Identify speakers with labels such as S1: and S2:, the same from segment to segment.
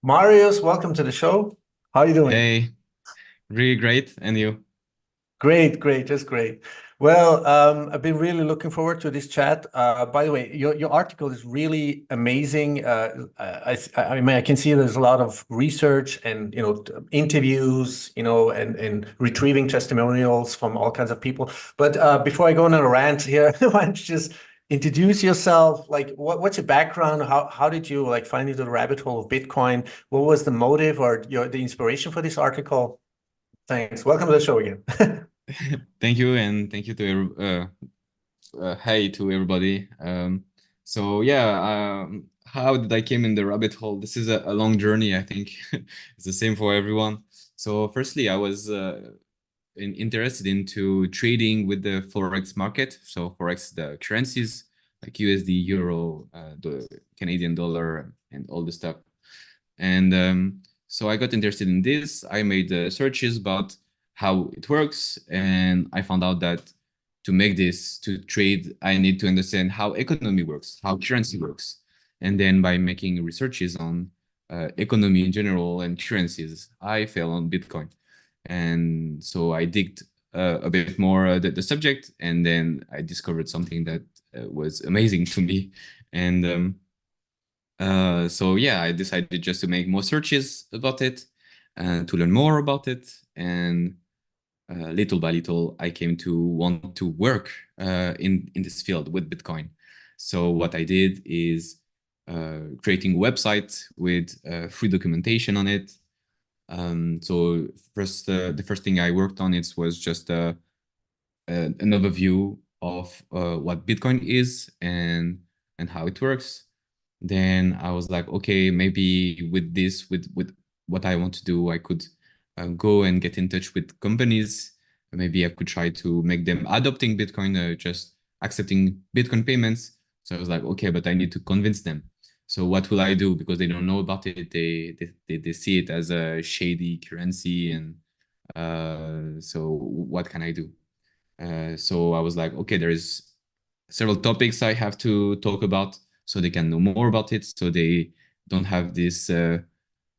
S1: Marius, welcome to the show. How are you doing?
S2: Hey, really great. And you?
S1: Great, great, just great. Well, I've been really looking forward to this chat. By the way, your article is really amazing. I mean, I can see there's a lot of research and interviews, and retrieving testimonials from all kinds of people. But before I go on a rant here, why don't you just introduce yourself? Like, what's your background? How did you like find into the rabbit hole of Bitcoin? What was the motive or the inspiration for this article? Thanks. Welcome to the show again.
S2: Thank you, and thank you to hey to everybody. So yeah, how did I came in the rabbit hole? This is a long journey. I think it's the same for everyone. So firstly, I was interested into trading with the forex market. So forex, the currencies like USD, Euro, the Canadian dollar, and all the stuff. And so I got interested in this. I made searches about how it works, and I found out that to make this to trade, I need to understand how economy works, how currency works, and then by making researches on economy in general and currencies, I fell on Bitcoin, and so I digged a bit more the subject, and then I discovered something that was amazing to me, and so yeah, I decided just to make more searches about it, to learn more about it, and little by little, I came to want to work in this field with Bitcoin. So what I did is creating a website with free documentation on it. So the first thing I worked on it was just an overview of what Bitcoin is and how it works. Then I was like, okay, maybe with this, with what I want to do, I could go and get in touch with companies. Maybe I could try to make them adopting Bitcoin, just accepting Bitcoin payments. So I was like, okay, but I need to convince them. So what will I do? Because they don't know about it. They see it as a shady currency, and so what can I do? So I was like, okay, there is several topics I have to talk about so they can know more about it, so they don't have this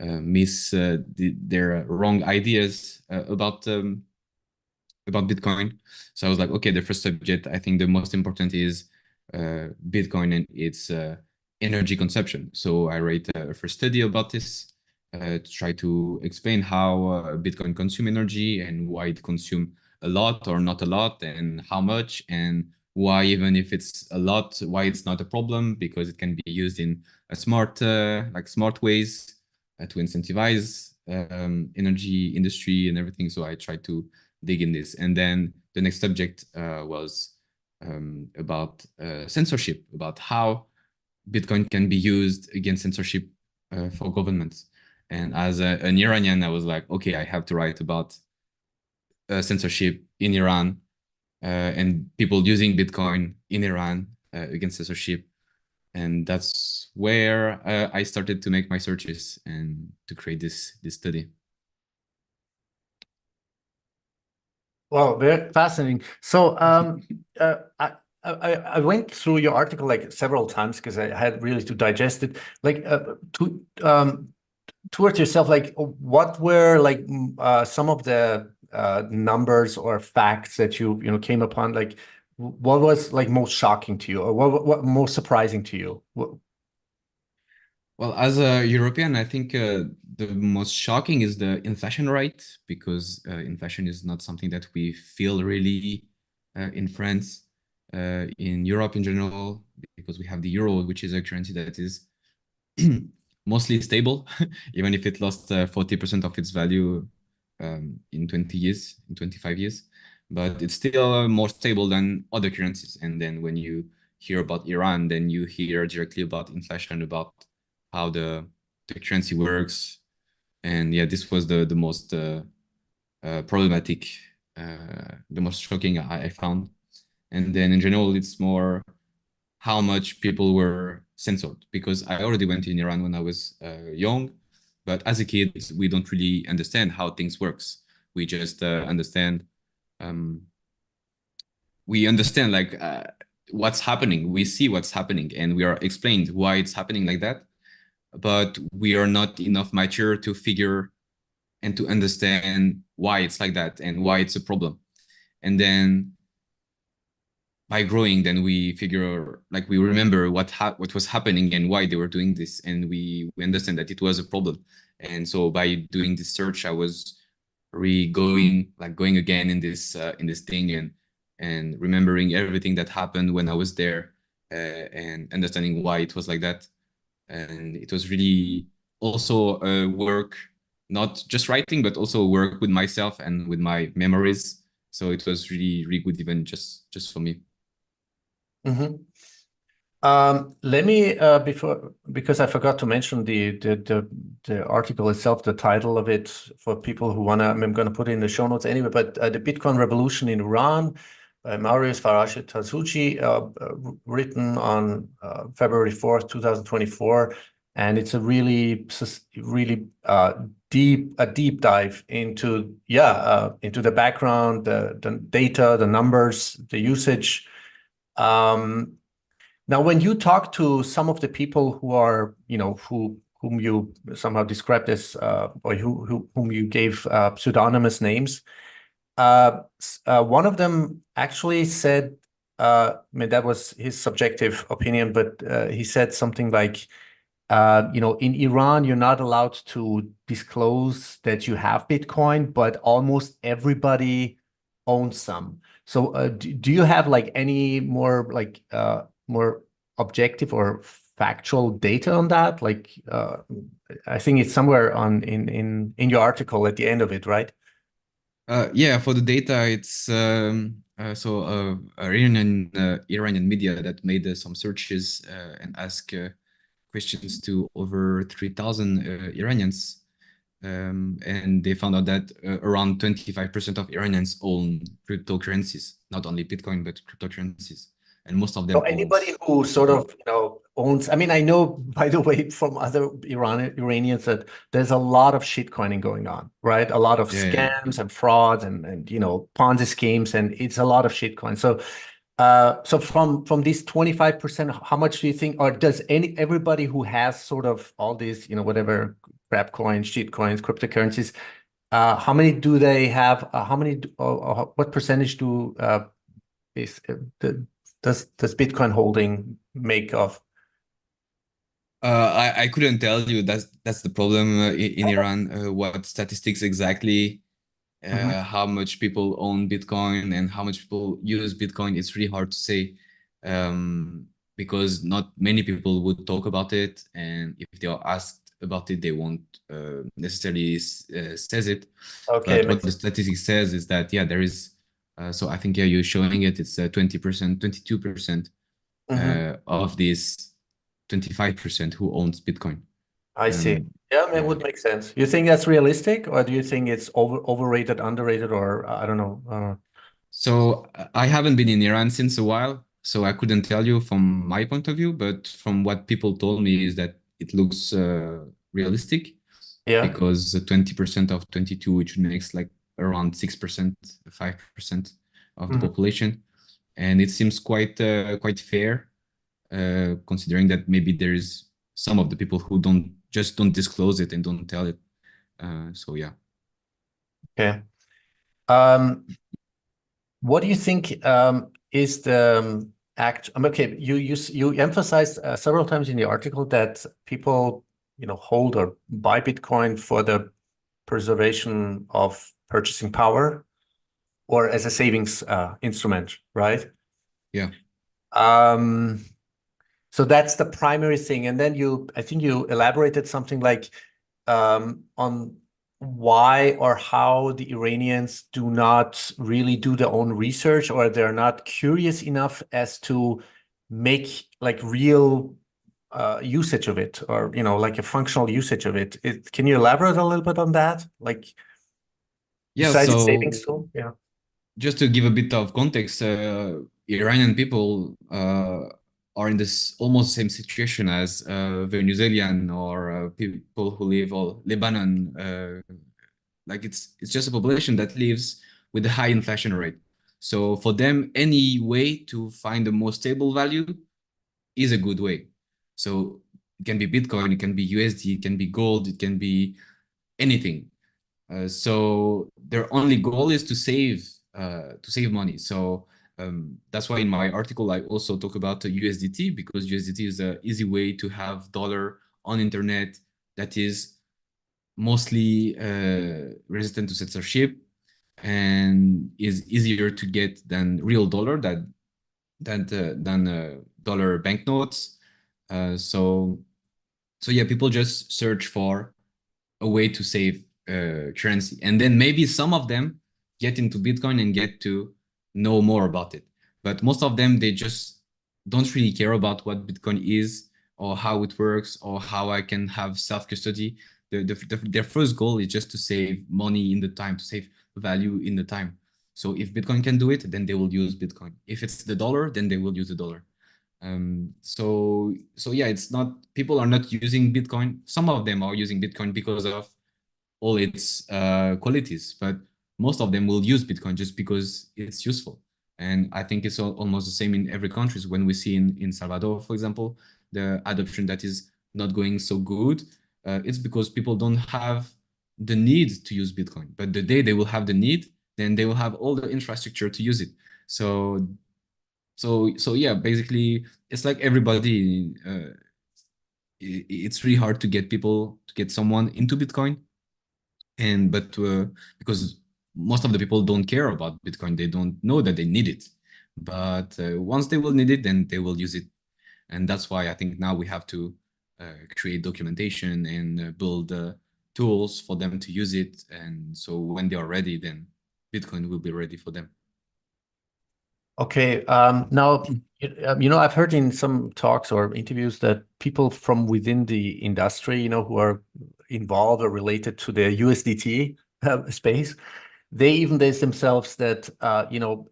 S2: their wrong ideas about Bitcoin. So I was like, okay, the first subject, I think the most important is Bitcoin and its energy consumption. So I write a first study about this to try to explain how Bitcoin consume energy and why it consume a lot or not a lot, and how much, and why even if it's a lot, why it's not a problem, because it can be used in a smart ways to incentivize energy industry and everything. So I try to dig in this. And then the next subject was about censorship, about how Bitcoin can be used against censorship for governments. And as an Iranian, I was like, okay, I have to write about censorship in Iran and people using Bitcoin in Iran against censorship. And that's where I started to make my searches and to create this study.
S1: Well, very fascinating. So, I went through your article like several times because I had really to digest it. Like, towards yourself, like, what were like some of the numbers or facts that you came upon? Like, what was like most shocking to you, or what most surprising to you?
S2: Well, as a European, I think the most shocking is the inflation rate, because inflation is not something that we feel really in France, in Europe in general, because we have the euro, which is a currency that is mostly stable, even if it lost 40% of its value in 20 years, in 25 years. But it's still more stable than other currencies. And then when you hear about Iran, then you hear directly about inflation, about how the currency works. And yeah, this was the most problematic, the most shocking I found. And then in general, it's more how much people were censored, because I already went in Iran when I was young, but as a kid, we don't really understand how things works. We just um, understand like what's happening. We see what's happening, and we are explained why it's happening like that. but we are not enough mature to figure and to understand why it's like that and why it's a problem. And then by growing, then we figure, like, we remember what was happening and why they were doing this, and we understand that it was a problem. And so by doing this search, I was going again in this thing, and remembering everything that happened when I was there, and understanding why it was like that. And it was really also a work, not just writing, but also work with myself and with my memories. So it was really, really good, even just for me.
S1: Mm-hmm. Let me because I forgot to mention the article itself, the title of it for people who wanna. I'm gonna put it in the show notes anyway. But the Bitcoin Revolution in Iran by Marius, Farashi, Tasooji, written on February 4th, 2024, and it's a really deep dive into into the background, the data, the numbers, the usage. Now, when you talk to some of the people who are, whom you somehow described as, or whom you gave pseudonymous names, one of them actually said, I mean, that was his subjective opinion, but he said something like, in Iran, you're not allowed to disclose that you have Bitcoin, but almost everybody owns some. So, do you have like any more more objective or factual data on that? Like, I think it's somewhere on in your article at the end of it, right?
S2: Yeah, for the data, it's Iranian media that made some searches and asked questions to over 3,000 Iranians, and they found out that around 25% of Iranians own cryptocurrencies, not only Bitcoin but cryptocurrencies, and most of
S1: So
S2: them
S1: anybody
S2: owns
S1: who sort
S2: Bitcoin.
S1: of, owns, I mean, I know, by the way, from other Iranians that there's a lot of shitcoining going on, right? A lot of
S2: Yeah.
S1: scams and frauds and Ponzi schemes, and it's a lot of shitcoin. So so from these 25%, how much do you think, or does everybody who has sort of all these, whatever crap coins, shit coins, cryptocurrencies, how many do they have? How many, what percentage do is does Bitcoin holding make of?
S2: I couldn't tell you. That's the problem in Iran. What statistics exactly,
S1: Mhm.
S2: how much people own Bitcoin and how much people use Bitcoin, it's really hard to say, um, because not many people would talk about it, and if they are asked about it, they won't necessarily says it.
S1: Okay,
S2: But what
S1: makes
S2: the
S1: sense.
S2: statistics says is that, yeah, there is. So I think, yeah, you're showing it. It's 20%, 22%
S1: Mhm.
S2: of this 25% who owns Bitcoin.
S1: I see.
S2: Um,
S1: Yeah, I mean, it
S2: yeah.
S1: would make sense. You think that's realistic, or do you think it's overrated, underrated, or I don't know? I don't know.
S2: So I haven't been in Iran since a while, so I couldn't tell you from my point of view, but from what people told me is that it looks realistic,
S1: Yeah.
S2: because 20% of 22, which makes like around 6%, 5% of the
S1: Mhm.
S2: population. And it seems quite fair, considering that maybe there is some of the people who don't disclose it and don't tell it. So yeah.
S1: Okay. Um, what do you think is the okay, you emphasized several times in the article that people, hold or buy Bitcoin for the preservation of purchasing power or as a savings instrument, right?
S2: Yeah.
S1: Um, so that's the primary thing. And then I think you elaborated something like on why or how the Iranians do not really do their own research, or they're not curious enough as to make like real usage of it, or like a functional usage of it. Can you elaborate a little bit on that? Like
S2: Yeah,
S1: besides
S2: so
S1: savings tool? Yeah.
S2: just to give a bit of context, Iranian people are in this almost same situation as Venezuelan or people who live or Lebanon. Like it's just a population that lives with a high inflation rate. So for them, any way to find a more stable value is a good way. So It can be Bitcoin, it can be USD, it can be gold, it can be anything. So their only goal is to save money. So that's why in my article I also talk about USDT, because USDT is an easy way to have dollar on internet that is mostly resistant to censorship and is easier to get than real dollar than dollar banknotes. So yeah, people just search for a way to save currency, and then maybe some of them get into Bitcoin and get to know more about it. But most of them, they just don't really care about what Bitcoin is or how it works or how I can have self-custody. Their first goal is just to save money in the time, to save value in the time. So if Bitcoin can do it, then they will use Bitcoin. If it's the dollar, then they will use the dollar. So yeah, it's not, people are not using Bitcoin. Some of them are using Bitcoin because of all its qualities, but most of them will use Bitcoin just because it's useful. And I think it's almost the same in every country. When we see in Salvador, for example, the adoption that is not going so good, it's because people don't have the need to use Bitcoin. But the day they will have the need, then they will have all the infrastructure to use it. So yeah, basically, it's like everybody. It's really hard to get someone into Bitcoin, and but because most of the people don't care about Bitcoin, they don't know that they need it. But once they will need it, then they will use it, and that's why I think now we have to create documentation and build tools for them to use it, and so when they are ready, then Bitcoin will be ready for them.
S1: Okay. Now, I've heard in some talks or interviews that people from within the industry, who are involved or related to the USDT space, they themselves that,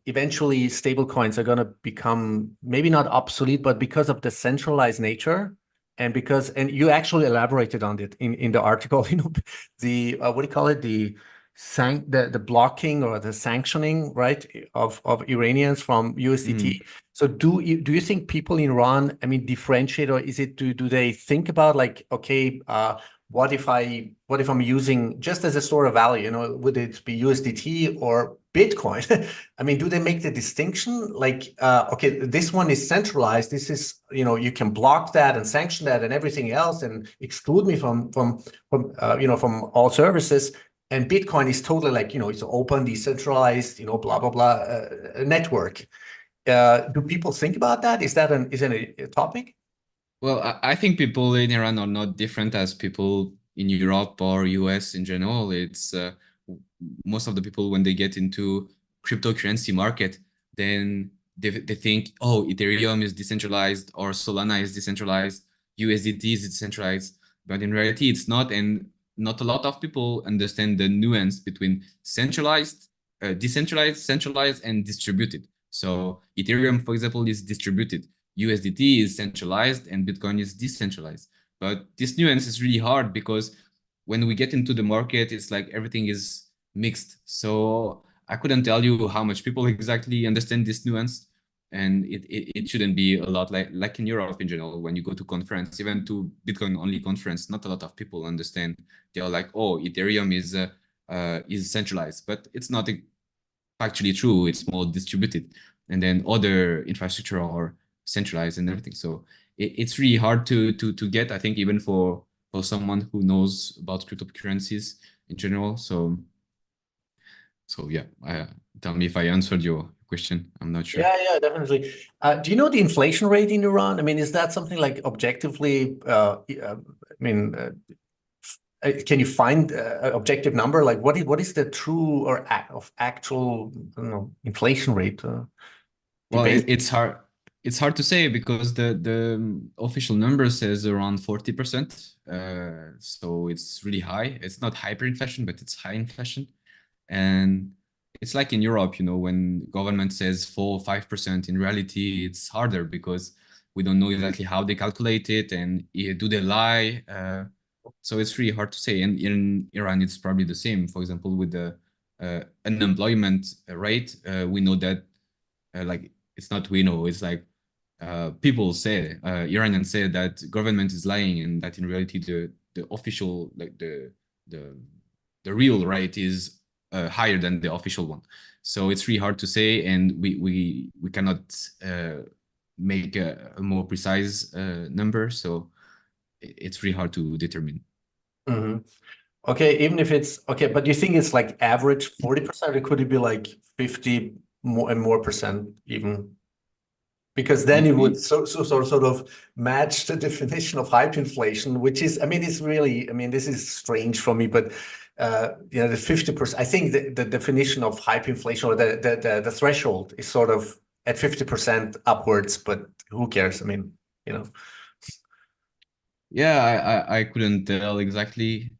S1: eventually stable coins are going to become maybe not obsolete, but because of the centralized nature. And you actually elaborated on it in the article, the, what do you call it? The blocking or the sanctioning, right, of Iranians from USDT. So do you think people in Iran, differentiate, or is it, do they think about, like, okay, what if I'm using just as a store of value, would it be USDT or Bitcoin? Do they make the distinction, like, okay, this one is centralized, this is, you can block that and sanction that and everything else and exclude me from from all services. And Bitcoin is totally, like, it's open, decentralized, blah, blah, blah, network. Do people think about that? Is that a topic?
S2: Well, I think people in Iran are not different as people in Europe or US in general. It's most of the people, when they get into cryptocurrency market, then they think, oh, Ethereum is decentralized or Solana is decentralized, USDT is decentralized. But in reality, it's not. And not a lot of people understand the nuance between centralized, decentralized, centralized, and distributed. So Ethereum, for example, is distributed. USDT is centralized and Bitcoin is decentralized. But this nuance is really hard because when we get into the market, it's like everything is mixed. So I couldn't tell you how much people exactly understand this nuance. And it shouldn't be a lot like in Europe in general. When you go to conference, even to Bitcoin only conference, not a lot of people understand. They're like, oh, Ethereum is centralized, but it's not actually true. It's more distributed, and then other infrastructure are centralized and everything. So it's really hard to get, I think, even for someone who knows about cryptocurrencies in general. So yeah, tell me if I answered your question. I'm not sure.
S1: Yeah, definitely. Do you know the inflation rate in Iran? Is that something, like, objectively, can you find an objective number? Like, what is the true or actual, I don't know, inflation rate?
S2: Well,
S1: Debate.
S2: it's hard. It's hard to say because the official number says around 40%. So it's really high. It's not hyperinflation, but it's high inflation. And it's like in Europe, when government says 4 or 5%, in reality, it's harder because we don't know exactly how they calculate it and do they lie. So it's really hard to say. And in Iran, it's probably the same. For example, with the unemployment rate, we know that, like, it's not we know, it's like people say, Iranians say that government is lying and that in reality the official, like the real rate is higher than the official one. So it's really hard to say, and we cannot make a more precise number. So it's really hard to determine.
S1: Mhm. Okay, even if it's okay, but you think it's like average 40%, or could it be like 50 more and more percent even? Because then it would sort of match the definition of hyperinflation, which is, I mean, it's really, I mean, this is strange for me, but you know, the 50%, I think the definition of hyperinflation, or the threshold is sort of at 50% upwards, but who cares? I mean, you know.
S2: Yeah, I couldn't tell exactly.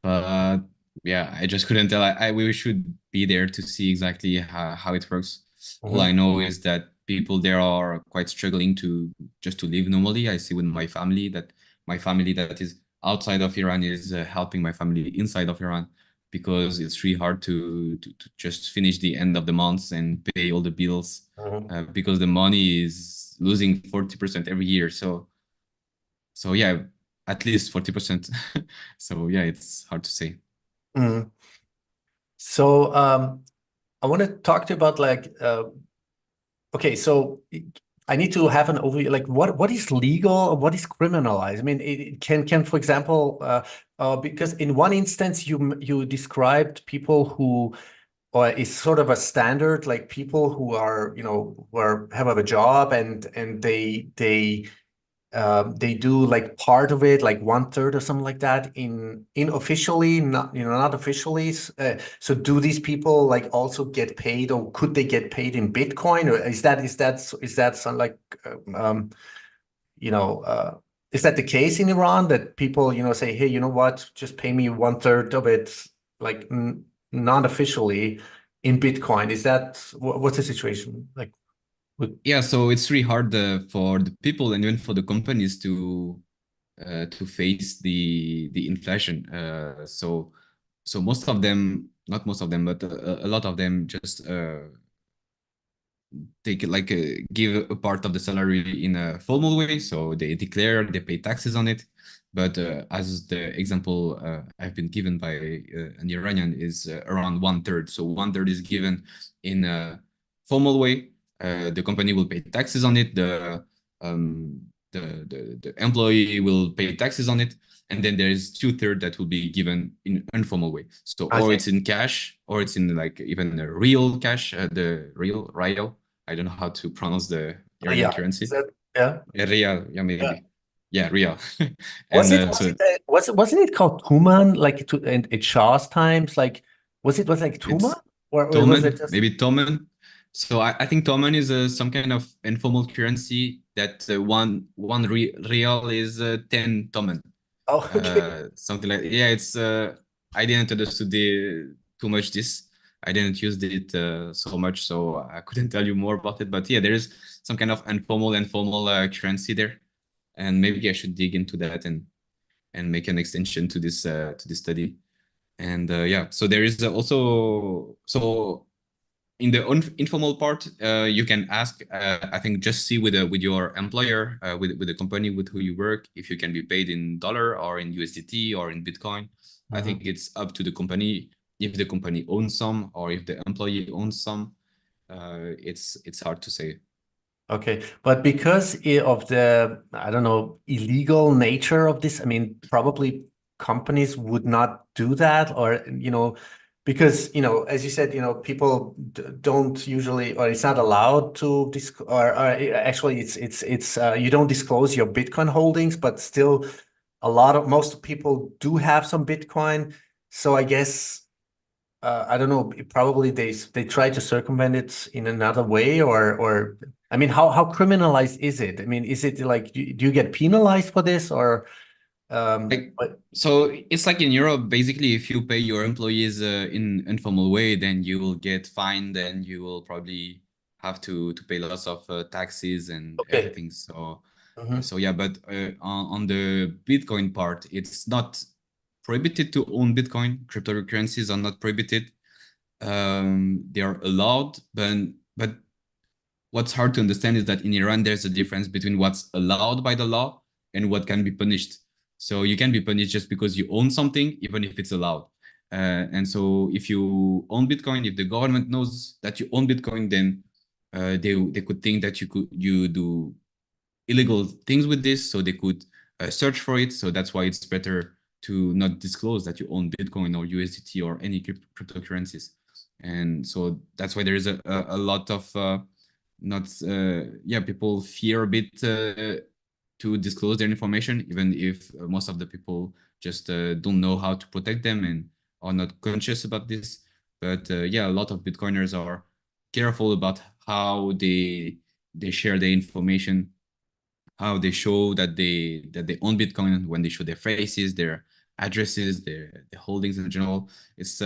S2: But yeah, I just couldn't tell. We should be there to see exactly how it works. All I know is that people there are quite struggling to just to live normally. I see with my family that my family that is outside of Iran is helping my family inside of Iran, because it's really hard to just finish the end of the month and pay all the bills, because the money is losing 40% every year. So yeah, at least 40%. So yeah, it's hard to say.
S1: Mhm. So I want to talk to you about like okay, so I need to have an overview, like what is legal, what is criminalized? I mean, it can for example, because in one instance you described people who, or is sort of a standard, like people who are, you know, who have a job, and they do like part of it, like 1/3 or something like that, in officially, not, you know, not officially. So do these people like also get paid, or could they get paid in Bitcoin, or is that some like you know, is that the case in Iran, that people, you know, say, hey, you know what, just pay me 1/3 of it, like non-officially in Bitcoin? Is that what's the situation like with?
S2: Yeah, so it's really hard for the people and even for the companies to face the inflation. So most of them, not most of them, but a lot of them just take it like give a part of the salary in a formal way. So they declare, they pay taxes on it. But as the example I've been given by an Iranian is around 1/3. So 1/3 is given in a formal way. The company will pay taxes on it. Um, the employee will pay taxes on it, and then there is 2/3 that will be given in informal way. So
S1: I
S2: or
S1: think.
S2: it's in cash, or it's in like even a real cash, the real rial. I don't know how to pronounce the Iranian
S1: Yeah, is
S2: currency.
S1: that, yeah.
S2: Real, yeah,
S1: Yeah.
S2: maybe. Yeah, real.
S1: Was
S2: And
S1: it was
S2: so
S1: it wasn't it called Tuman, like in Shah's times? Like was it like Tuman,
S2: it's
S1: or was it
S2: Toman,
S1: just?
S2: maybe Toman. So I think Toman is some kind of informal currency that one real is 10 Toman.
S1: Oh, okay.
S2: Something like, yeah, it's I didn't understand too much this. I didn't use it so much, so I couldn't tell you more about it. But yeah, there is some kind of informal and formal currency there, and maybe I should dig into that and make an extension to this study. And yeah, so there is also, so in the informal part, you can ask. I think just see with your employer, with the company with who you work, if you can be paid in dollar or in USDT or in Bitcoin. I think it's up to the company. If the company owns some, or if the employee owns some, it's hard to say.
S1: Okay, but because of the, I don't know, illegal nature of this, I mean, probably companies would not do that, or, you know, because, you know, as you said, you know, people don't usually, or it's not allowed to or actually it's you don't disclose your Bitcoin holdings, but still most people do have some Bitcoin. So I guess I don't know, probably they try to circumvent it in another way, or I mean, how criminalized is it? I mean, is it like, do you get penalized for this, or
S2: Like,
S1: but
S2: so it's like in Europe, basically, if you pay your employees in informal way, then you will get fined, and you will probably have to pay lots of taxes and
S1: okay.
S2: everything. So
S1: Mhm.
S2: so yeah, but on the Bitcoin part, it's not prohibited to own Bitcoin. Cryptocurrencies are not prohibited. They are allowed, but what's hard to understand is that in Iran, there's a difference between what's allowed by the law and what can be punished. So you can be punished just because you own something, even if it's allowed. And so if you own Bitcoin, if the government knows that you own Bitcoin, then they could think that you do illegal things with this, so they could search for it. So that's why it's better to not disclose that you own Bitcoin or USDT or any cryptocurrencies. And so that's why there is a lot of not yeah, people fear a bit to disclose their information, even if most of the people just don't know how to protect them and are not conscious about this. But yeah, a lot of Bitcoiners are careful about how they share their information, how they show that they own Bitcoin when they show their faces, their addresses, their holdings in general. It's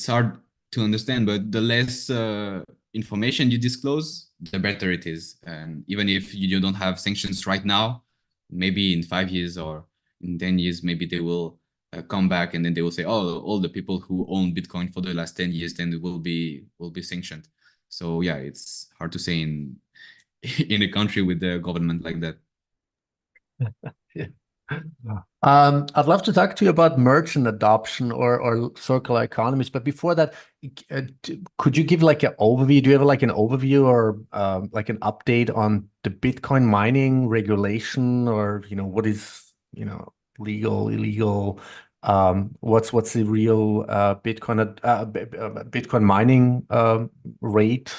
S2: hard to understand, but the less information you disclose, the better it is. And even if you don't have sanctions right now, maybe in 5 years or in 10 years, maybe they will come back and then they will say, oh, all the people who own Bitcoin for the last 10 years, then will be sanctioned. So yeah, it's hard to say in in a country with the government like that.
S1: Yeah. I'd love to talk to you about merchant adoption or circular economies, but before that, could you give like an overview? Do you have like an overview or like an update on the Bitcoin mining regulation, or what is legal, illegal? What's the real Bitcoin mining rate?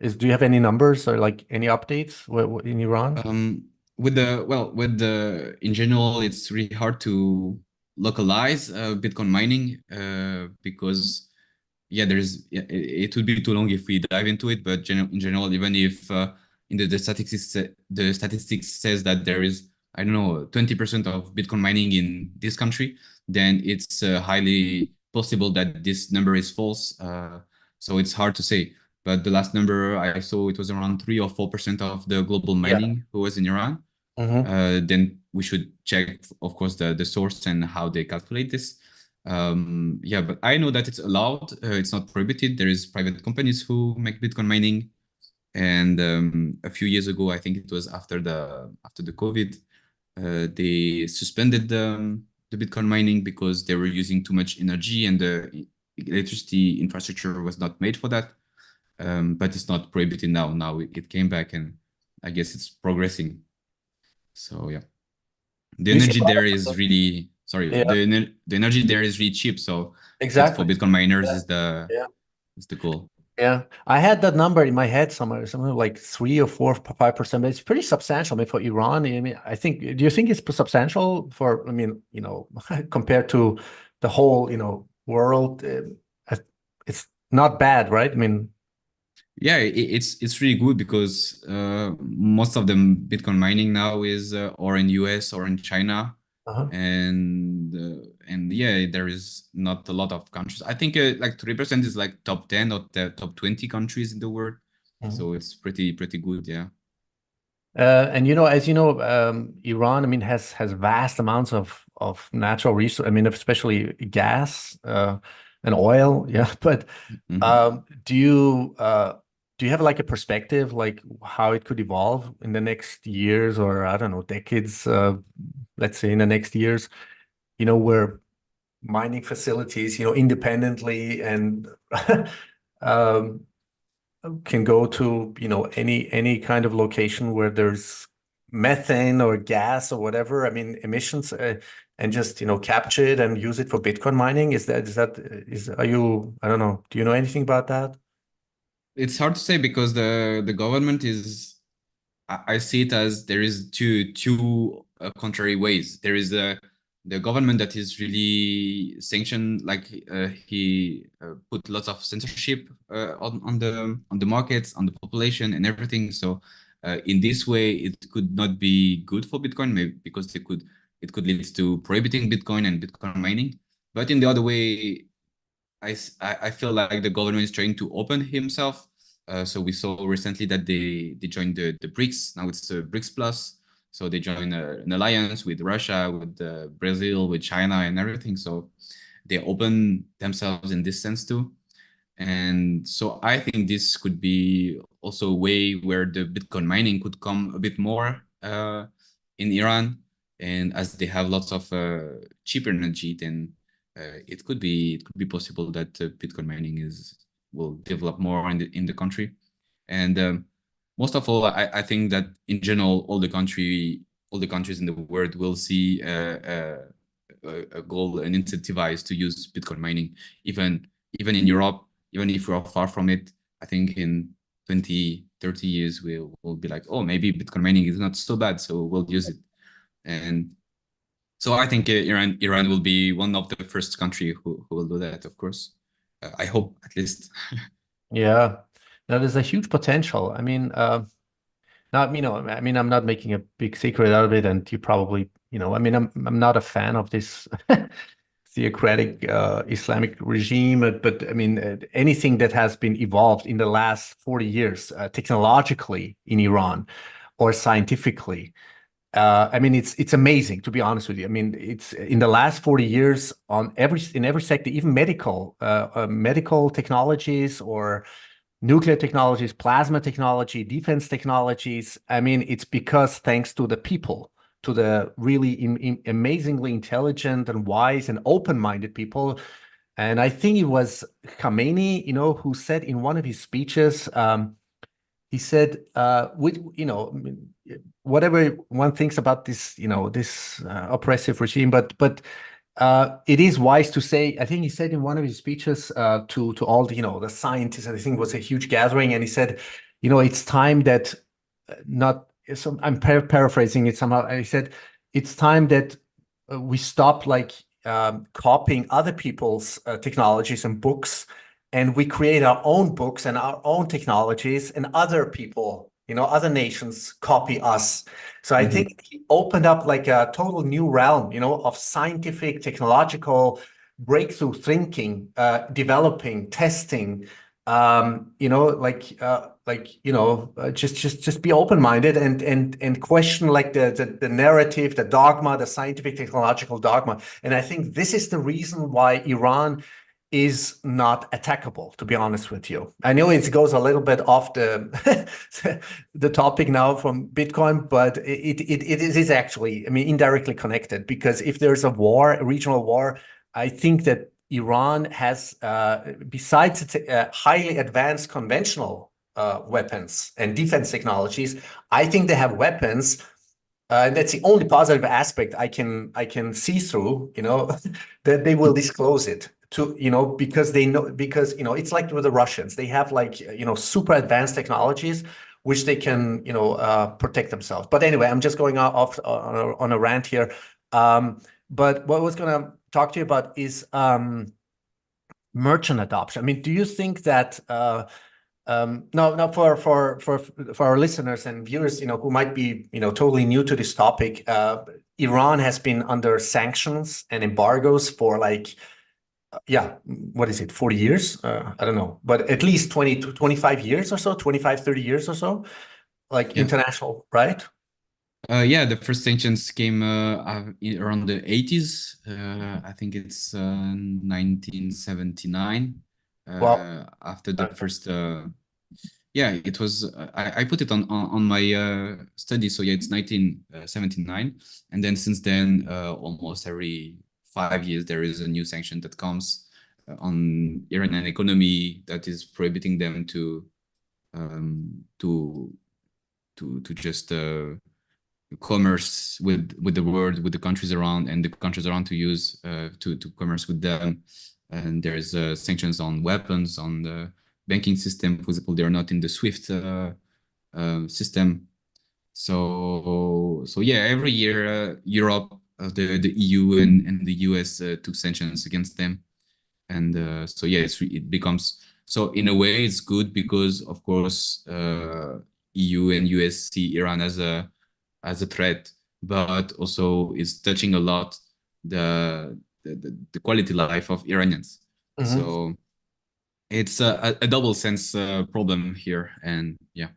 S1: Do you have any numbers or like any updates in Iran?
S2: With the in general, it's really hard to localize Bitcoin mining because yeah, it would be too long if we dive into it. But in general, even if in the statistics says that there is, I don't know, 20% of Bitcoin mining in this country, then it's highly possible that this number is false. So it's hard to say. But the last number I saw, it was around 3 or 4% of the global
S1: Yeah.
S2: mining who was in Iran.
S1: Mm-hmm.
S2: Then we should check, of course, the source and how they calculate this. Yeah, but I know that it's allowed. It's not prohibited. There is private companies who make Bitcoin mining, and a few years ago, I think it was after the COVID, they suspended the Bitcoin mining because they were using too much energy and the electricity infrastructure was not made for that. But it's not prohibited now. Now it came back, and I guess it's progressing. So yeah, the
S1: Do you see
S2: energy
S1: a lot
S2: there is really sorry.
S1: Yeah,
S2: The energy there is really cheap. So for
S1: exactly.
S2: Bitcoin miners
S1: Yeah,
S2: is the
S1: yeah,
S2: is the goal.
S1: yeah. I had that number in my head somewhere, something like 3 or 4, 5%. But it's pretty substantial. I mean, for Iran, I mean, I think. Do you think it's substantial for? I mean, compared to the whole, world, it's not bad, right? I mean,
S2: Yeah, it's really good because most of the Bitcoin mining now is or in US or in China,
S1: uh-huh.
S2: and yeah, there is not a lot of countries. I think like 3% is like top 10 or the top 20 countries in the world,
S1: Mhm.
S2: so it's pretty good. Yeah.
S1: And as you know, Iran, I mean, has vast amounts of natural resource. I mean, especially gas and oil. Yeah, but
S2: Mhm.
S1: do you have like a perspective, like how it could evolve in the next years, or I don't know, decades? Let's say in the next years, where mining facilities, independently and um, can go to any kind of location where there's methane or gas or whatever, I mean emissions, and just capture it and use it for Bitcoin mining. Are you, I don't know, do you know anything about that?
S2: It's hard to say because the government is, I see it as there is two contrary ways. There is the government that is really sanctioned, like he put lots of censorship on the markets, on the population, and everything. So in this way, it could not be good for Bitcoin, maybe because it could lead to prohibiting Bitcoin and Bitcoin mining. But in the other way, I feel like the government is trying to open himself. So we saw recently that they joined the BRICS. Now it's BRICS Plus. So they joined an alliance with Russia, with Brazil, with China, and everything. So they open themselves in this sense too. And so I think this could be also a way where the Bitcoin mining could come a bit more in Iran. And as they have lots of cheap energy, then it could be possible that Bitcoin mining will develop more in the country. And most of all, I think that in general, all the countries in the world will see a goal and incentivized to use Bitcoin mining, even in Europe, even if we are far from it. I think in 20, 30 years, we'll be like, oh, maybe Bitcoin mining is not so bad, so we'll use it. And so I think Iran will be one of the first country who will do that, of course. I hope, at least.
S1: Yeah, now there's a huge potential. I mean, not, I mean, I'm not making a big secret out of it, and you probably, I mean, I'm not a fan of this theocratic Islamic regime, but I mean, anything that has been evolved in the last 40 years, technologically in Iran or scientifically. I mean, it's amazing, to be honest with you. I mean, it's in the last 40 years in every sector, even medical technologies or nuclear technologies, plasma technology, defense technologies. I mean, it's because thanks to the people, to the really amazingly intelligent and wise and open-minded people. And I think it was Khamenei, who said in one of his speeches, he said, whatever one thinks about this, this oppressive regime, but it is wise to say, I think he said in one of his speeches to all the scientists, I think it was a huge gathering, and he said, it's time that not, so I'm paraphrasing it somehow. And he said, it's time that we stop copying other people's technologies and books, and we create our own books and our own technologies, and other people, other nations copy us. So I think he opened up like a total new realm, of scientific, technological breakthrough thinking, developing, testing, just be open-minded and question like the narrative, the dogma, the scientific technological dogma. And I think this is the reason why Iran is not attackable, to be honest with you. I know it goes a little bit off the the topic now from Bitcoin, but it is actually, I mean, indirectly connected, because if there's a war, a regional war, I think that Iran has, besides highly advanced conventional weapons and defense technologies, I think they have weapons. And that's the only positive aspect I can see through, that they will disclose it to, because they know, because, it's like with the Russians, they have super advanced technologies which they can, protect themselves. But anyway, I'm just going off on a rant here. But what I was going to talk to you about is merchant adoption. I mean, do you think that no, for our listeners and viewers, who might be, totally new to this topic, Iran has been under sanctions and embargoes for what is it, 40 years? I don't know, but at least 20 to 25 years or so, 25, 30 years or so, international, right?
S2: Yeah, the first sanctions came around the 80s. I think it's 1979.
S1: Well,
S2: After the first, yeah, it was. I put it on my study. So yeah, it's 1979, and then since then, almost every 5 years there is a new sanction that comes on Iranian economy that is prohibiting them to just commerce with the world, with the countries around, and the countries around to use to commerce with them. And there's sanctions on weapons, on the banking system. For example, they're not in the SWIFT system. So yeah, every year Europe, the EU and the US took sanctions against them. And so yeah, it becomes, so in a way it's good because of course EU and US see Iran as a threat, but also it's touching a lot the quality life of Iranians. So it's a double sense problem here, and yeah.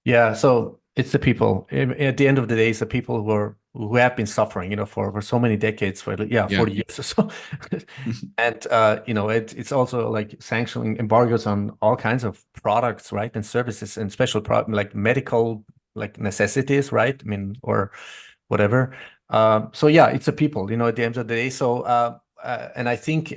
S1: Yeah, so it's the people. At the end of the day, it's the people who are who have been suffering, for so many decades, for
S2: Yeah.
S1: 40 years or so. And it's also like sanctioning embargoes on all kinds of products, right, and services and special like medical like necessities, right? I mean, or whatever. So yeah, it's a people, at the end of the day. So and I think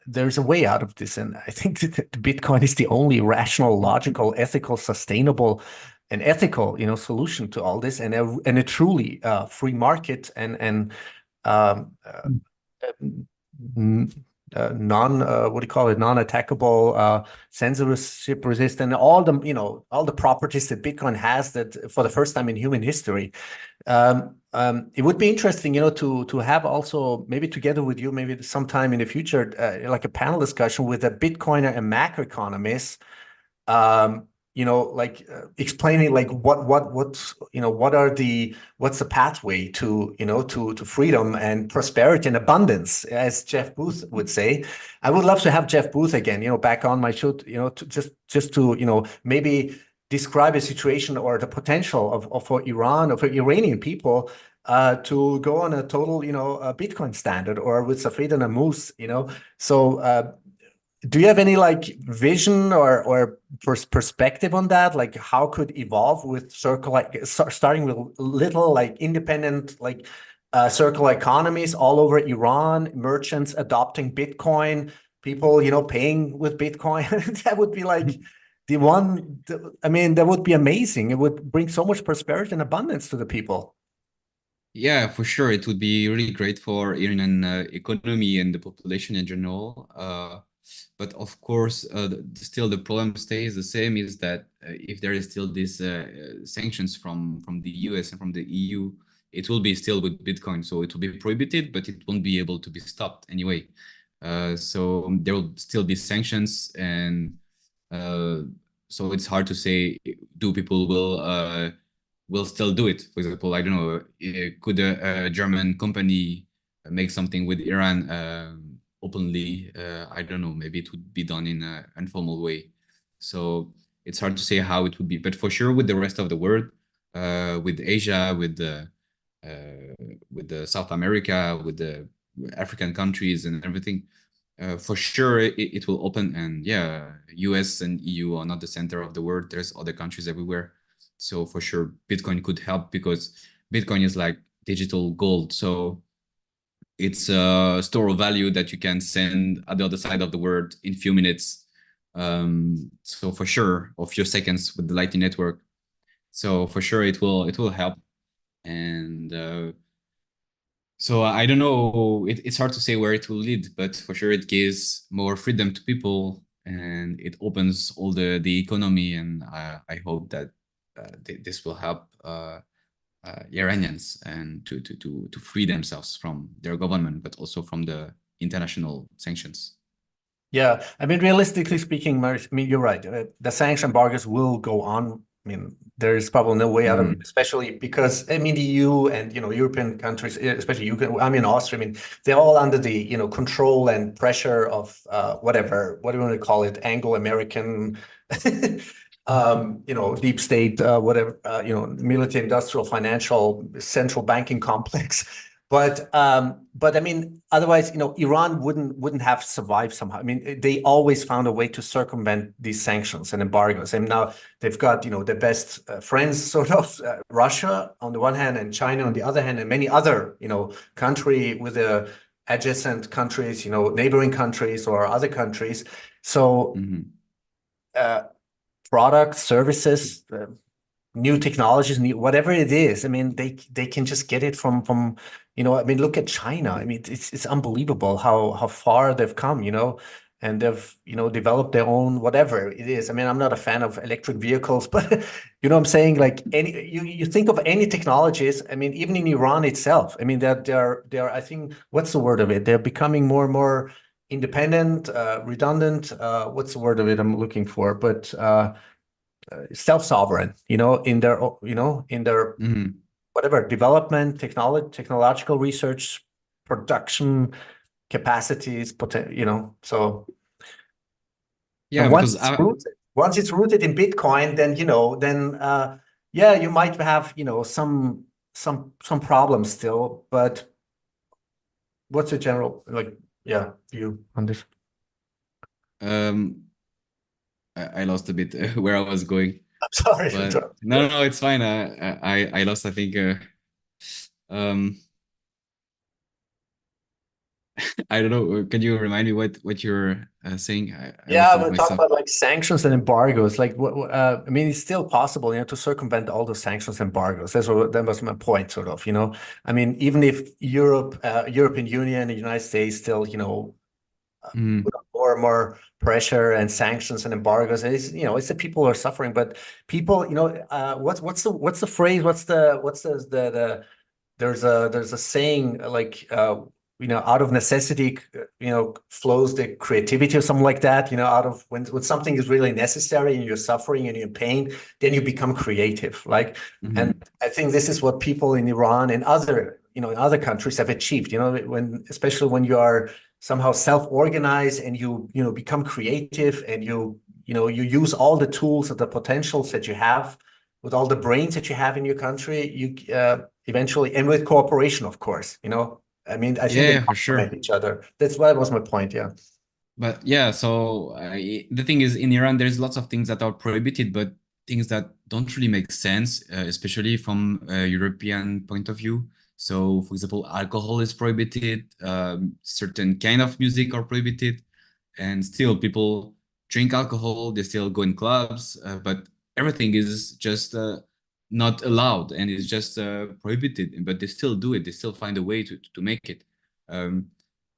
S1: there's a way out of this, and I think that Bitcoin is the only rational, logical, ethical, sustainable, and ethical, solution to all this, and a truly free market and um, non what do you call it, non-attackable, censorship resistant, all the properties that Bitcoin has, that for the first time in human history. It would be interesting, to have also, maybe together with you, maybe sometime in the future, like a panel discussion with a Bitcoiner and macroeconomist, like explaining like what's what's the pathway to to freedom and prosperity and abundance, as Jeff Booth would say. I would love to have Jeff Booth again, back on my show, to just to maybe describe a situation or the potential of for Iran or for Iranian people to go on a total a Bitcoin standard, or with Safed and Amous, so do you have any like vision or perspective on that? Like, how could evolve with circle, like starting with little like independent like circular economies all over Iran, merchants adopting Bitcoin, people paying with Bitcoin? That would be like I mean, that would be amazing. It would bring so much prosperity and abundance to the people.
S2: Yeah, for sure. It would be really great for Iranian economy and the population in general. But of course, still the problem stays the same, is that if there is still these sanctions from the US and from the EU, it will be still with Bitcoin. So it will be prohibited, but it won't be able to be stopped anyway. So there will still be sanctions, and so it's hard to say, do people will still do it. For example, I don't know, could a German company make something with Iran openly? I don't know, maybe it would be done in an informal way. So it's hard to say how it would be, but for sure with the rest of the world, with Asia, with the South America, with the African countries and everything, for sure it will open. And yeah, US and EU are not the center of the world. There's other countries everywhere. So for sure, Bitcoin could help, because Bitcoin is like digital gold. So it's a store of value that you can send at the other side of the world in few minutes. So for sure, or few seconds with the Lightning Network. So for sure, it will help. And so I don't know. It's hard to say where it will lead, but for sure, it gives more freedom to people, and it opens all the economy. And I hope that this will help Iranians and to free themselves from their government, but also from the international sanctions.
S1: Yeah, I mean, realistically speaking, Marius, I mean, you're right. The sanction embargoes will go on. I mean, there is probably no way out of it, especially because, I mean, the EU and, European countries, especially UK, I mean, Austria, I mean, they're all under the, control and pressure of whatever, what do you want to call it, Anglo-American, deep state, whatever, military, industrial, financial, central banking complex. But I mean, otherwise, Iran wouldn't have survived somehow. I mean, they always found a way to circumvent these sanctions and embargoes. And now they've got, their best friends, sort of, Russia on the one hand, and China on the other hand, and many other, country with the adjacent countries, neighboring countries or other countries. So, products, services, new technologies, whatever it is. I mean, they can just get it from I mean, look at China. I mean, it's unbelievable how far they've come, and they've developed their own whatever it is. I mean, I'm not a fan of electric vehicles, but I'm saying, like, you think of any technologies. I mean, even in Iran itself. I mean, they're I think, what's the word of it? They're becoming more and more independent, redundant. What's the word of it I'm looking for? But self-sovereign, in their, whatever development, technological research, production capacities, so.
S2: Yeah,
S1: And
S2: because
S1: once it's rooted in Bitcoin, then yeah, you might have some some problems still, but what's your general view on this?
S2: I lost a bit where I was going,
S1: I'm sorry to
S2: but
S1: interrupt.
S2: no, it's fine. I lost, I think, I don't know. Can you remind me what you're saying? I lost
S1: Yeah,
S2: a bit
S1: we're talking
S2: myself.
S1: about like sanctions and embargoes. Like, I mean, it's still possible, to circumvent all those sanctions and embargoes. That was my point, sort of. I mean, even if European Union, and the United States still,
S2: Mm,
S1: put on more and more pressure and sanctions and embargoes. It's the people who are suffering, but people, what's the phrase? There's a saying like out of necessity flows the creativity or something like that. Out of when something is really necessary and you're suffering and you're in pain, then you become creative. And
S2: mhm.
S1: I think this is what people in Iran and other in other countries have achieved. Especially when you are somehow self-organized and you become creative and you use all the tools and the potentials that you have with all the brains that you have in your country, you eventually, and with cooperation, of course, I mean, I think they
S2: Yeah, for sure.
S1: complement each other. That was my point. Yeah.
S2: But yeah, so the thing is, in Iran, there's lots of things that are prohibited, but things that don't really make sense, especially from a European point of view. So, for example, alcohol is prohibited, certain kind of music are prohibited, and still people drink alcohol, they still go in clubs, but everything is just not allowed and it's just prohibited, but they still do it. They still find a way to make it. Um,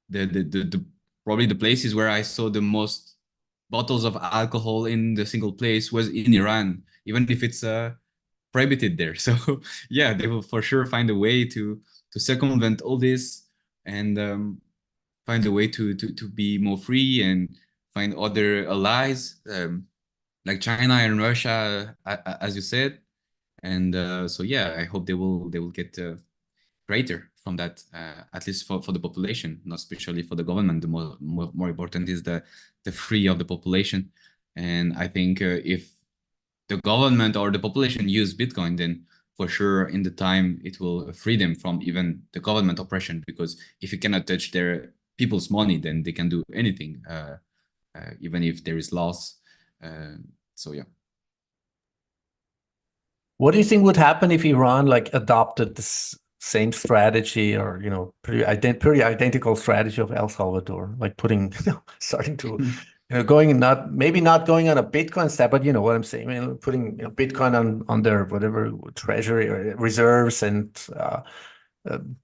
S2: the probably the places where I saw the most bottles of alcohol in the single place was in Iran, even if it's prohibited there. So yeah, they will for sure find a way to circumvent all this and find a way to be more free and find other allies like China and Russia, as you said. And so yeah, I hope they will get greater from that, at least for the population, not especially for the government. The more important is the free of the population. And I think if the government or the population use Bitcoin, then for sure in the time it will free them from even the government oppression. Because if you cannot touch their people's money, then they can do anything, even if there is loss. So yeah.
S1: What do you think would happen if Iran adopted this same strategy or pretty identical strategy of El Salvador, like putting starting to going not going on a Bitcoin step, but you know what I'm saying. I mean, putting Bitcoin on their whatever treasury or reserves and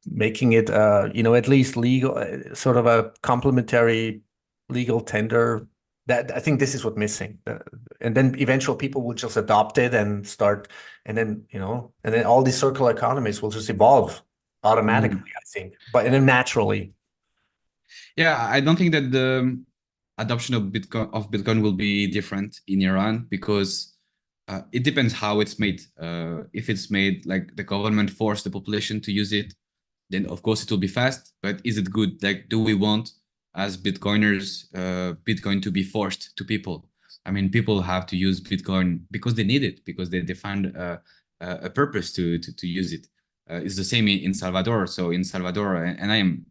S1: making it at least legal, sort of a complementary legal tender. That I think this is what's missing, and then eventual people will just adopt it and start, and then all these circular economies will just evolve
S2: Mm.
S1: automatically. I think, but and then naturally.
S2: Yeah, I don't think that the adoption of Bitcoin will be different in Iran because it depends how it's made. If it's made like the government forced the population to use it, then of course it will be fast. But is it good? Like, do we want as Bitcoiners Bitcoin to be forced to people? I mean, people have to use Bitcoin because they need it, because they find a purpose to use it. It's the same in Salvador. So in Salvador, and I am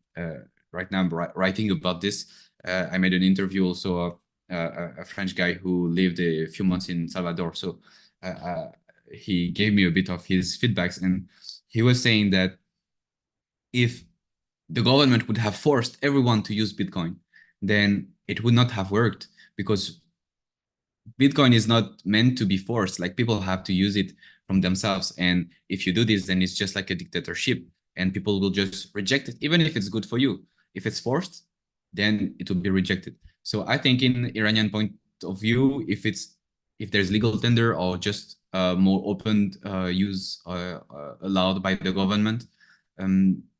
S2: right now writing about this. I made an interview also a French guy who lived a few months in Salvador. So he gave me a bit of his feedbacks, and he was saying that if the government would have forced everyone to use Bitcoin, then it would not have worked because Bitcoin is not meant to be forced. Like people have to use it from themselves. And if you do this, then it's just like a dictatorship and people will just reject it, even if it's good for you. If it's forced, then it will be rejected. So I think in Iranian point of view, if there's legal tender or just more open use allowed by the government,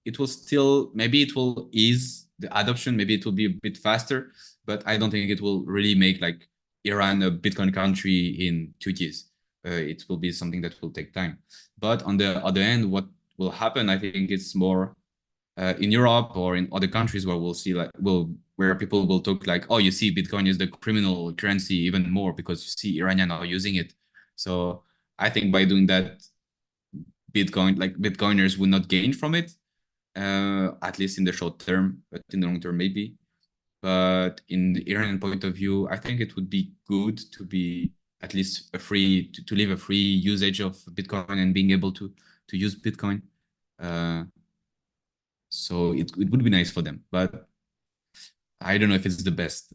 S2: it will still, maybe it will ease the adoption, maybe it will be a bit faster, but I don't think it will really make like Iran a Bitcoin country in 2 years. It will be something that will take time. But on the other end, what will happen, I think it's more in Europe or in other countries where we'll see where people will talk like, oh, you see, Bitcoin is the criminal currency even more because you see Iranian are using it. So I think by doing that, Bitcoin, like Bitcoiners will not gain from it, at least in the short term, but in the long term, maybe. But in the Iranian point of view, I think it would be good to be at least to live a free usage of Bitcoin and being able to use Bitcoin. So it would be nice for them, but I don't know if it's the best.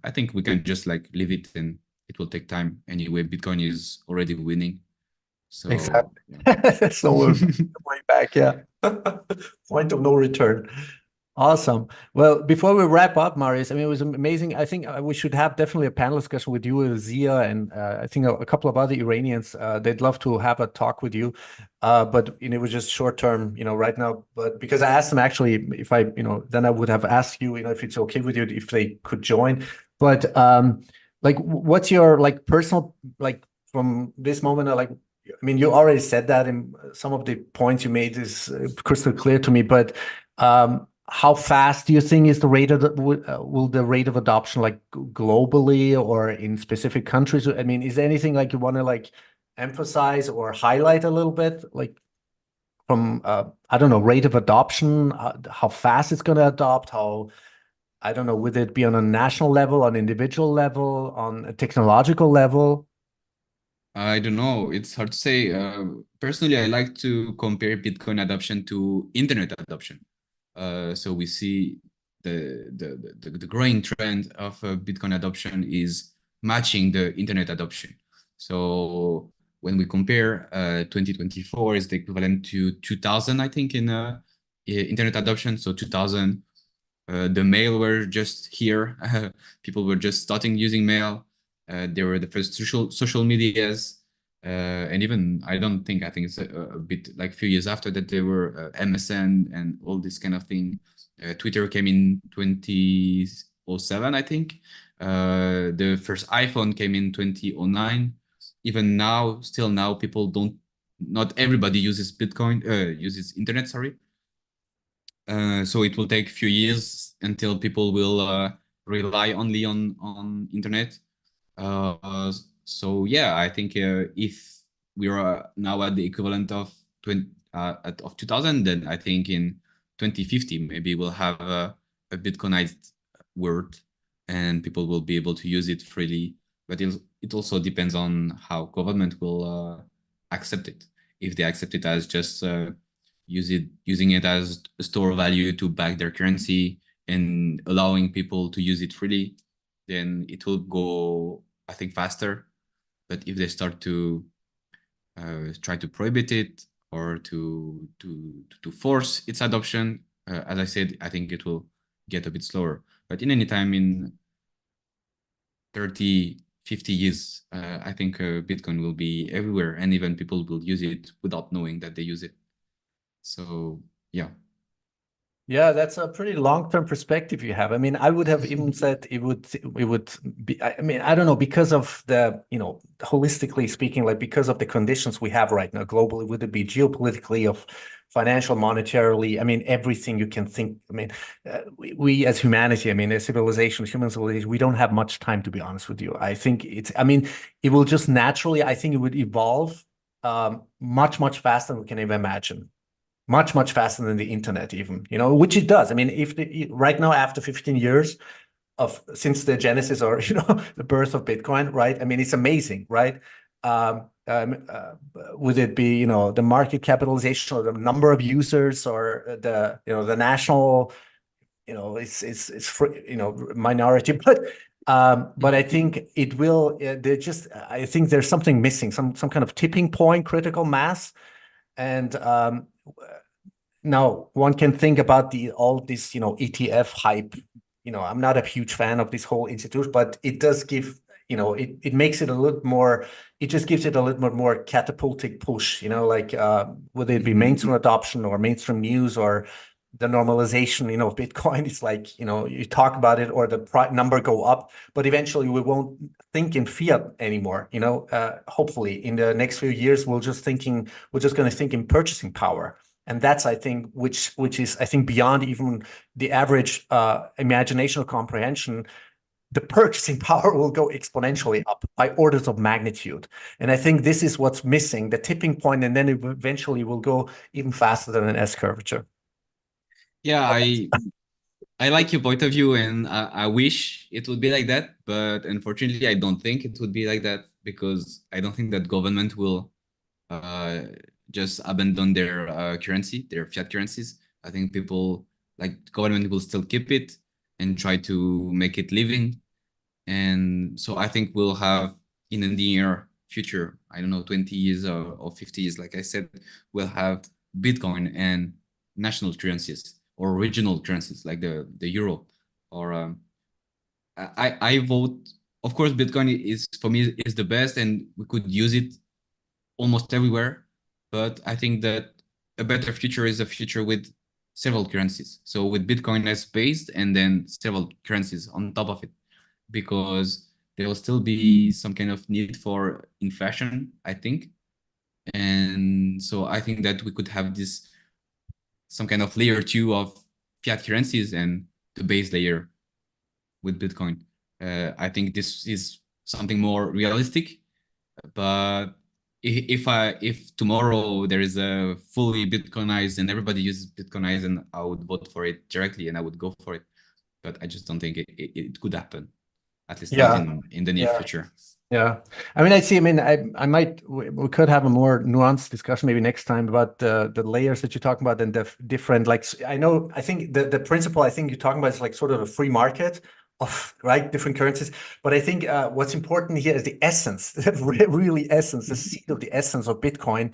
S2: I think we can just like leave it, and it will take time anyway. Bitcoin is already winning, so
S1: Exactly.
S2: yeah.
S1: So way back, yeah. Point of no return. Awesome. Well, before we wrap up, Marius, I mean, it was amazing. I think we should have definitely a panel discussion with you, with Zia, and I think a couple of other Iranians. They'd love to have a talk with you, but it was just short term, right now. But because I asked them actually if I, then I would have asked you, if it's okay with you if they could join. But like, what's your like personal like from this moment? Like, I mean, you already said that, and some of the points you made is crystal clear to me, but. How fast do you think is the rate of will the rate of adoption like globally or in specific countries? I mean, is there anything like you want to like emphasize or highlight a little bit, like from I don't know, rate of adoption, how fast it's going to adopt, how I don't know, would it be on a national level, on individual level, on a technological level?
S2: I don't know. It's hard to say. Personally, I like to compare Bitcoin adoption to internet adoption. So we see the growing trend of Bitcoin adoption is matching the internet adoption. So when we compare 2024 is the equivalent to 2000, I think, in internet adoption. So 2000, the mail were just here. People were just starting using mail. They were the first social medias. And even I think it's a bit like a few years after that there were MSN and all this kind of thing. Twitter came in 2007, I think. The first iPhone came in 2009. Even now, still now, people not everybody uses Bitcoin, uses internet, sorry. So it will take a few years until people will rely only on internet. So yeah, I think if we are now at the equivalent of 2000, then I think in 2050 maybe we'll have a Bitcoinized world, and people will be able to use it freely. But it also depends on how government will accept it. If they accept it as just using it as a store value to back their currency and allowing people to use it freely, then it will go, I think, faster. But if they start to try to prohibit it or to force its adoption, as I said, I think it will get a bit slower. But in any time in 30, 50 years, I think Bitcoin will be everywhere, and even people will use it without knowing that they use it. So yeah.
S1: Yeah, that's a pretty long-term perspective you have. I mean, I would have even said it would be, I mean, I don't know, because of the, holistically speaking, like because of the conditions we have right now globally, would it be geopolitically, of financial, monetarily, I mean, everything you can think. I mean, we as humanity, I mean, as civilization, human civilization, we don't have much time, to be honest with you. I think I mean, it will just naturally, I think it would evolve much, much faster than we can even imagine. Much faster than the internet, even, which it does. I mean, if right now, after 15 years since the genesis or the birth of Bitcoin, right? I mean, it's amazing, right? Would it be the market capitalization or the number of users or the national, it's minority, but I think it will. I think there's something missing, some kind of tipping point, critical mass, and now one can think about all this, ETF hype. I'm not a huge fan of this whole institute, but it does give, it makes it a little more, it just gives it a little bit more catapultic push, like whether it be mainstream adoption or mainstream news or the normalization, of Bitcoin. It's like, you talk about it or the number go up, but eventually we won't think in fiat anymore. Hopefully in the next few years, we're just going to think in purchasing power. And that's, I think, which is, I think, beyond even the average imagination or comprehension. the purchasing power will go exponentially up by orders of magnitude. And I think this is what's missing, the tipping point, and then it eventually will go even faster than an S curvature.
S2: Yeah, I like your point of view, and I wish it would be like that, but unfortunately, I don't think it would be like that, because I don't think that government will just abandon their currency, their fiat currencies. I think people, like government, will still keep it and try to make it living. And so I think we'll have, in the near future, I don't know, 20 years or 50 years, like I said, we'll have Bitcoin and national currencies or regional currencies like the euro. Or I vote, of course, Bitcoin is, for me, is the best, and we could use it almost everywhere. But I think that a better future is a future with several currencies. So with Bitcoin as base, and then several currencies on top of it, because there will still be some kind of need for inflation, I think. And so I think that we could have this, some kind of layer 2 of fiat currencies and the base layer with Bitcoin. I think this is something more realistic. But if tomorrow there is a fully Bitcoinized and everybody uses Bitcoinized, and I would vote for it directly and I would go for it. But I just don't think it could happen, at least not in the near future.
S1: Yeah, I mean, I might, we could have a more nuanced discussion maybe next time about the layers that you're talking about and the different, like, I think the principle I think you're talking about is like sort of a free market of, right, different currencies. But I think what's important here is the essence, really essence, the seed of the essence of Bitcoin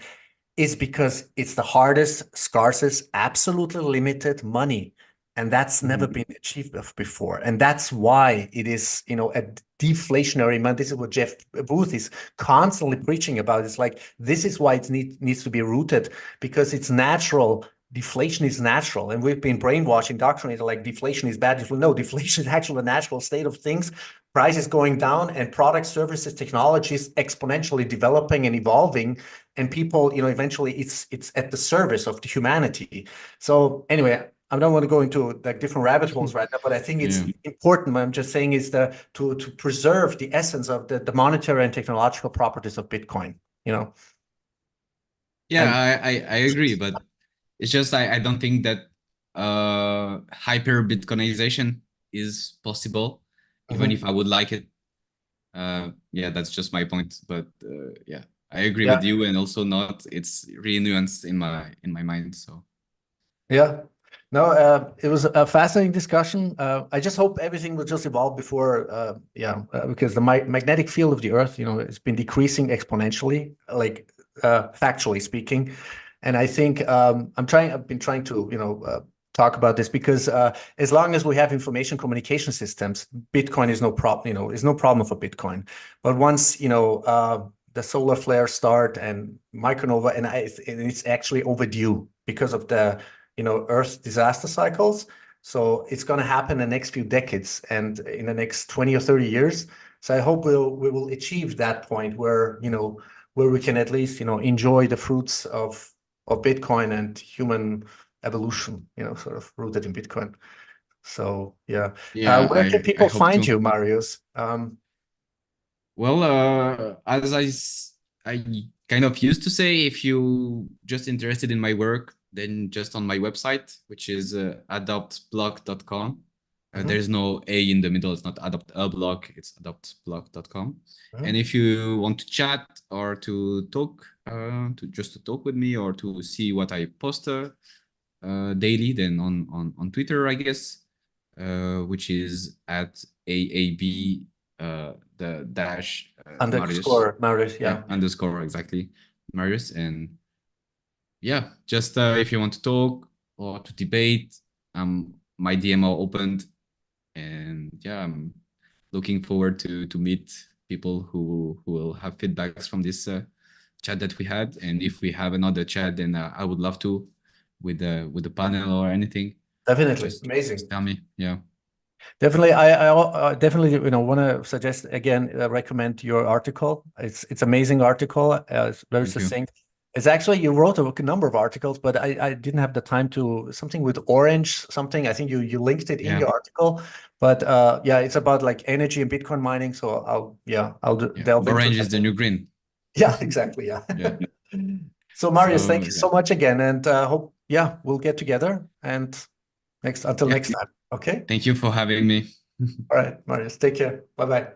S1: is because it's the hardest, scarcest, absolutely limited money. And that's never been achieved before. And that's why it is, a deflationary money. This is what Jeff Booth is constantly preaching about. It's like, this is why it needs to be rooted, because it's natural. Deflation is natural. And we've been brainwashing, indoctrinated like deflation is bad. No, deflation is actually a natural state of things. Prices going down and products, services, technologies exponentially developing and evolving. And people, eventually it's at the service of the humanity. So anyway, I don't want to go into like different rabbit holes right now, but I think it's important. What I'm just saying is to preserve the essence of the monetary and technological properties of Bitcoin.
S2: Yeah, I agree, but it's just I don't think that hyper Bitcoinization is possible, even if I would like it. Yeah, that's just my point. But yeah, I agree with you, and also not. It's really nuanced in my mind. So
S1: yeah. No, it was a fascinating discussion. I just hope everything will just evolve before, because the magnetic field of the Earth, it's been decreasing exponentially, like factually speaking. And I think I've been trying to, talk about this because as long as we have information communication systems, Bitcoin is no problem, is no problem for Bitcoin. But once, the solar flares start and micronova, and it's actually overdue because of the Earth disaster cycles. So it's going to happen in the next few decades and in the next 20 or 30 years. So I hope we will achieve that point where, where we can at least, enjoy the fruits of Bitcoin and human evolution, sort of rooted in Bitcoin. So, yeah. Where can people find you, Marius?
S2: Well, as I kind of used to say, if you just interested in my work, then just on my website, which is adoptblog.com. There's no A in the middle. It's not adoptblog. It's adoptblog.com. And if you want to chat or to talk, to talk with me or to see what I post daily, then on Twitter, I guess, which is at AAB the dash
S1: underscore Marius,
S2: underscore, exactly, Marius. And yeah, just if you want to talk or to debate, my DM are opened, and yeah, I'm looking forward to meet people who will have feedbacks from this chat that we had. And if we have another chat, then I would love to with the panel or anything.
S1: Definitely, amazing.
S2: Just tell me, yeah.
S1: Definitely, I definitely want to suggest again, recommend your article. It's amazing article. It's very succinct, It's actually, you wrote a number of articles, but I didn't have the time to, something with orange, something. I think you linked it in
S2: Yeah.
S1: your article, but yeah, it's about like energy and Bitcoin mining. So I'll delve into
S2: Orange is
S1: that.
S2: the new green.
S1: Yeah, exactly. Yeah.
S2: Yeah.
S1: So Marius,
S2: So
S1: thank you so much again, and hope we'll get together and until next time. Okay.
S2: thank you for having me.
S1: All right, Marius, take care. Bye bye.